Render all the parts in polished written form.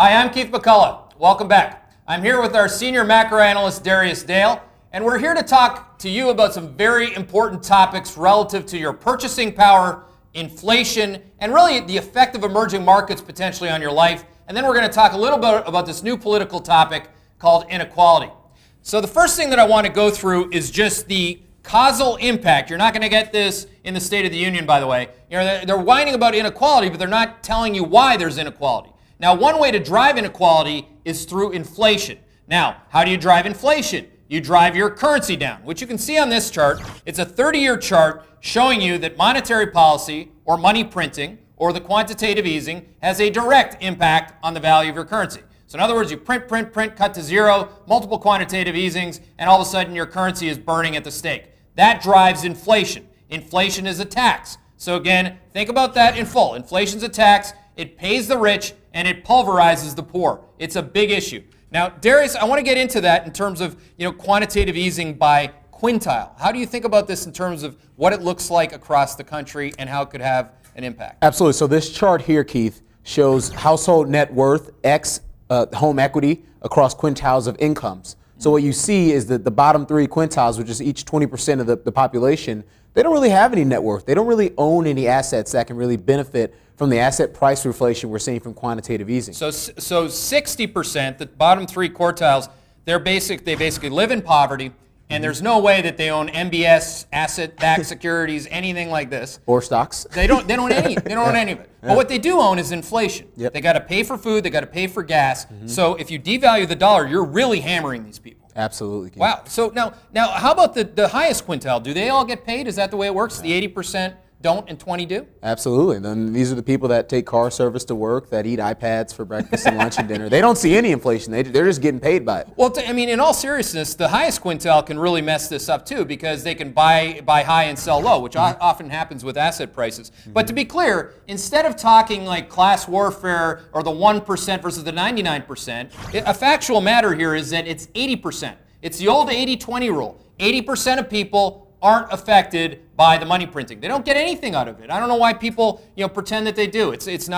Hi, I'm Keith McCullough. Welcome back. I'm here with our senior macro analyst, Darius Dale, and we're here to talk to you about some very important topics relative to your purchasing power, inflation, and really the effect of emerging markets potentially on your life. And then we're going to talk a little bit about this new political topic called inequality. So the first thing that I want to go through is just the causal impact. You're not going to get this in the State of the Union, by the way. You know, they're whining about inequality, but they're not telling you why there's inequality. Now, one way to drive inequality is through inflation. Now, how do you drive inflation? You drive your currency down, which you can see on this chart. It's a 30-year chart showing you that monetary policy or money printing or the quantitative easing has a direct impact on the value of your currency. So in other words, you print, cut to zero, multiple quantitative easings, and all of a sudden your currency is burning at the stake. That drives inflation. Inflation is a tax. So again, think about that in full. Inflation's a tax. It pays the rich and it pulverizes the poor. It's a big issue. Now, Darius, I want to get into that in terms of quantitative easing by quintile. How do you think about this in terms of what it looks like across the country and how it could have an impact? Absolutely. So this chart here, Keith, shows household net worth x home equity across quintiles of incomes. So what you see is that the bottom three quintiles, which is each 20% of the population, they don't really have any net worth. They don't really own any assets that can really benefit from the asset price inflation we're seeing from quantitative easing. So 60%, the bottom three quartiles, they basically live in poverty, and there's no way that they own MBS, asset-backed securities, anything like this. Or stocks. They don't own any of it. But what they do own is inflation. Yep. They got to pay for food, they got to pay for gas. So if you devalue the dollar, you're really hammering these people. Absolutely. Keith. Wow. So now how about the highest quintile? Do they all get paid? Is that the way it works? The 80% don't and 20 do? Absolutely. And then these are the people that take car service to work, that eat iPads for breakfast and lunch and dinner. They don't see any inflation. They're just getting paid by it. Well, I mean, in all seriousness, the highest quintile can really mess this up too, because they can buy high and sell low, which often happens with asset prices. But to be clear, instead of talking like class warfare or the 1% versus the 99%, a factual matter here is that it's 80%. It's the old 80-20 rule. 80% of people aren't affected by the money printing. They don't get anything out of it. I don't know why people pretend that they do. It's just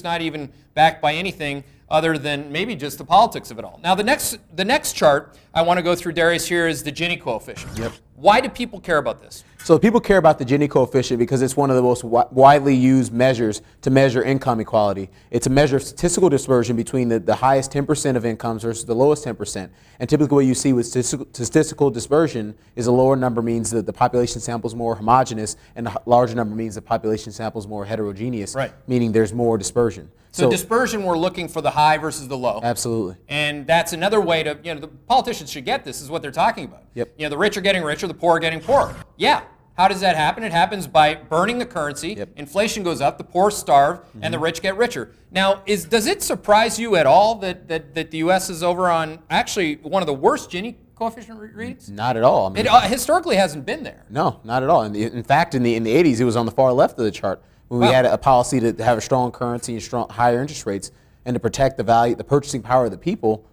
not even backed by anything other than maybe just the politics of it all. Now the next chart I want to go through, Darius, here is the Gini coefficient. Yep. Why do people care about this? So people care about the Gini coefficient because it's one of the most widely used measures to measure income equality. It's a measure of statistical dispersion between the highest 10% of incomes versus the lowest 10%. And typically what you see with statistical dispersion is a lower number means that the population sample is more homogeneous, and a larger number means the population sample is more heterogeneous, right, meaning there's more dispersion. So dispersion, we're looking for the high versus the low. Absolutely. And that's another way to, the politicians should get this, is what they're talking about. Yep. The rich are getting richer, the poor are getting poorer. Yeah. How does that happen? It happens by burning the currency. Yep. Inflation goes up, the poor starve, and the rich get richer. Now, does it surprise you at all that the U.S. is over on actually one of the worst Gini coefficient readings? Not at all. I mean, it historically hasn't been there. No, not at all. In fact, in the 80s, it was on the far left of the chart when we had a policy to have a strong currency and higher interest rates, and to protect the value, the purchasing power of the people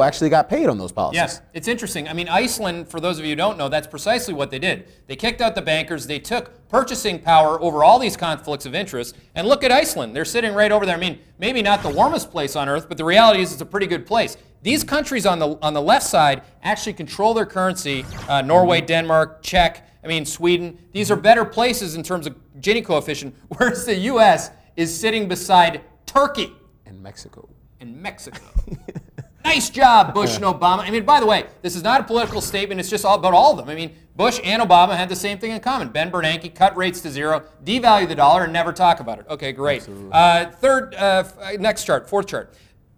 actually got paid on those policies. Yes, it's interesting. I mean, Iceland, for those of you who don't know, that's precisely what they did. They kicked out the bankers. They took purchasing power over all these conflicts of interest. And look at Iceland. They're sitting right over there. I mean, maybe not the warmest place on earth, but the reality is it's a pretty good place. These countries on the left side actually control their currency. Norway, Denmark, Czech, Sweden. These are better places in terms of Gini coefficient, whereas the U.S. is sitting beside Turkey. And Mexico. Nice job, Bush and Obama. By the way, this is not a political statement. It's just all about all of them. Bush and Obama had the same thing in common. Ben Bernanke cut rates to zero, devalue the dollar, and never talk about it. Okay, great. Next chart, fourth chart.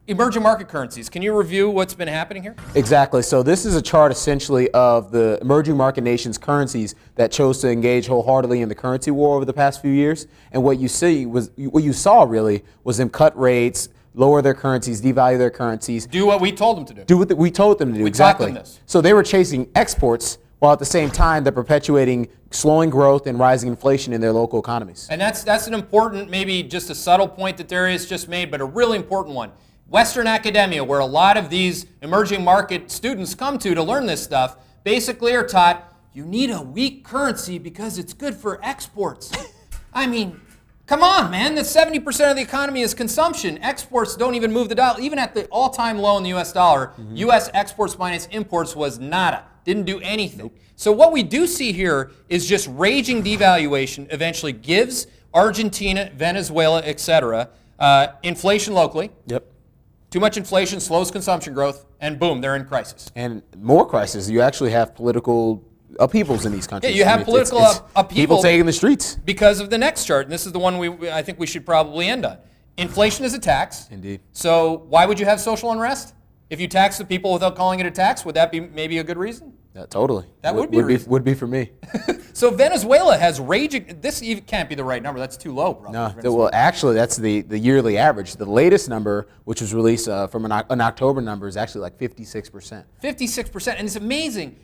Emerging market currencies. Can you review what's been happening here? Exactly. So this is a chart essentially of the emerging market nations' currencies that chose to engage wholeheartedly in the currency war over the past few years. And what you saw really was them cut rates, lower their currencies, devalue their currencies. Do what we told them to do. Do what we told them to do. Exactly. Taught them this. So they were chasing exports while at the same time they're perpetuating slowing growth and rising inflation in their local economies. And that's an important, maybe just a subtle point that Darius just made, but a really important one. Western academia, where a lot of these emerging market students come to learn this stuff, basically are taught, you need a weak currency because it's good for exports. Come on, man. The 70% of the economy is consumption. Exports don't even move the dial. Even at the all-time low in the U.S. dollar, U.S. exports minus imports was nada. Didn't do anything. Nope. So what we do see here is just raging devaluation eventually gives Argentina, Venezuela, etc., inflation locally. Yep. Too much inflation slows consumption growth, and boom, they're in crisis. And more crisis. You actually have political upheavals in these countries. Yeah, you have political upheaval. People taking the streets. Because of the next chart, and this is the one I think we should probably end on. Inflation is a tax. Indeed. So why would you have social unrest? If you tax the people without calling it a tax, would that be maybe a good reason? Yeah, totally. That would be a reason. Would be for me. So Venezuela has raging. This even can't be the right number. That's too low, bro. No, well, actually, that's the yearly average. The latest number, which was released from an October number, is actually like 56%. 56%, and it's amazing.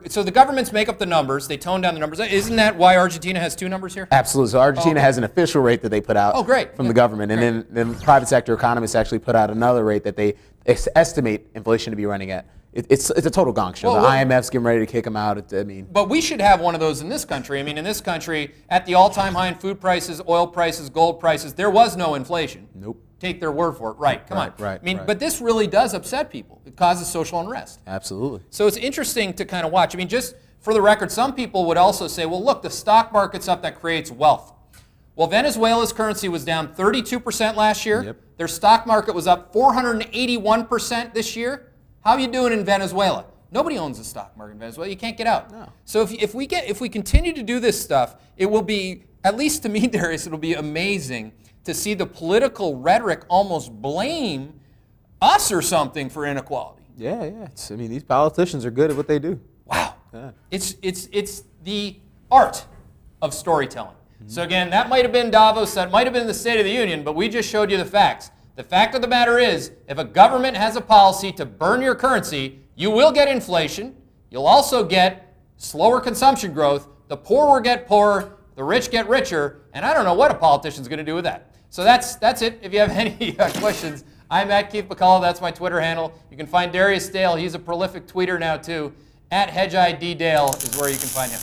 So the governments make up the numbers. They tone down the numbers. Isn't that why Argentina has two numbers here? Absolutely. So Argentina has an official rate that they put out from the government, and then private sector economists actually put out another rate that they estimate inflation to be running at. It's a total gong show. The IMF's getting ready to kick them out. But we should have one of those in this country. I mean, in this country, at the all-time high in food prices, oil prices, gold prices, there was no inflation. Nope. Take their word for it. Right, come on. Right, I mean, but this really does upset people. It causes social unrest. Absolutely. So it's interesting to kind of watch. I mean, just for the record, some people would also say, well, look, the stock market's up, that creates wealth. Well, Venezuela's currency was down 32% last year. Yep. Their stock market was up 481% this year. How are you doing in Venezuela? Nobody owns the stock market in Venezuela. You can't get out. No. So if we continue to do this stuff, it will be, at least to me, Darius, it'll be amazing to see the political rhetoric almost blame us or something for inequality. Yeah. I mean, these politicians are good at what they do. Wow. Yeah. It's the art of storytelling. So again, that might have been Davos, that might have been the State of the Union, but we just showed you the facts. The fact of the matter is, if a government has a policy to burn your currency, you will get inflation. You'll also get slower consumption growth. The poor will get poorer. The rich get richer. And I don't know what a politician's going to do with that. So that's it. If you have any questions, I'm at Keith McCullough. That's my Twitter handle. You can find Darius Dale. He's a prolific tweeter now, too. At Hedgeye Dale is where you can find him.